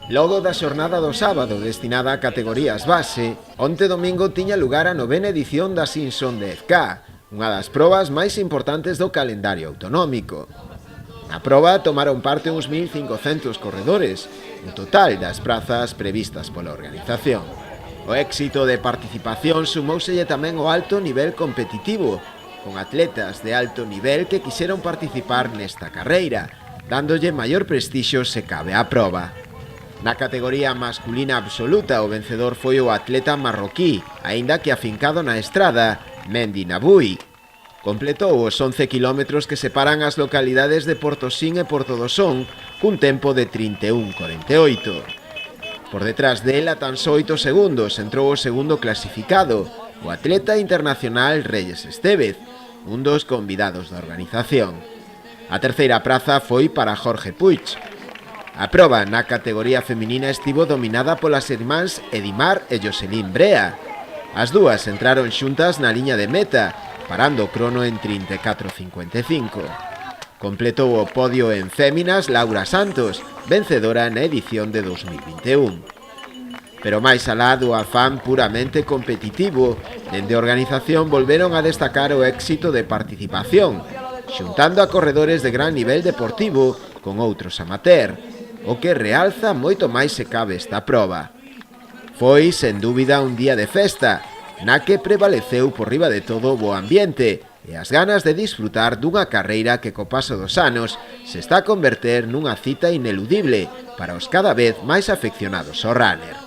Logo da xornada do sábado destinada a categorías base, onte domingo tiña lugar a 9ª edición da Simpson de FK, unha das probas máis importantes do calendario autonómico. Na proba tomaron parte uns 1.500 corredores, un total das prazas previstas pola organización. O éxito de participación sumouselle tamén o alto nivel competitivo, con atletas de alto nivel que quixeron participar nesta carreira, dándolle maior prestixio se cabe á proba. Na categoría masculina absoluta o vencedor foi o atleta marroquí, aínda que afincado na estrada, Mendy Naboui. Completou os 11 kilómetros que separan as localidades de Portosín e Portodosón cun tempo de 31:48. Por detrás del a tan só 8 segundos entrou o segundo clasificado, o atleta internacional Reyes Estévez, un dos convidados da organización. A terceira praza foi para Jorge Puig. A proba na categoría feminina estivo dominada polas irmáns Edimar e Jocelyn Brea. As dúas entraron xuntas na liña de meta, parando o crono en 34:55. Completou o podio en féminas Laura Santos, vencedora na edición de 2021. Pero máis alá do afán puramente competitivo, dende a organización volveron a destacar o éxito de participación, xuntando a corredores de gran nivel deportivo con outros amateur, o que realza moito máis se cabe esta proba. Foi, sen dúbida, un día de festa, na que prevaleceu por riba de todo o bo ambiente e as ganas de disfrutar dunha carreira que co paso dos anos se está a converter nunha cita ineludible para os cada vez máis afeccionados ao runner.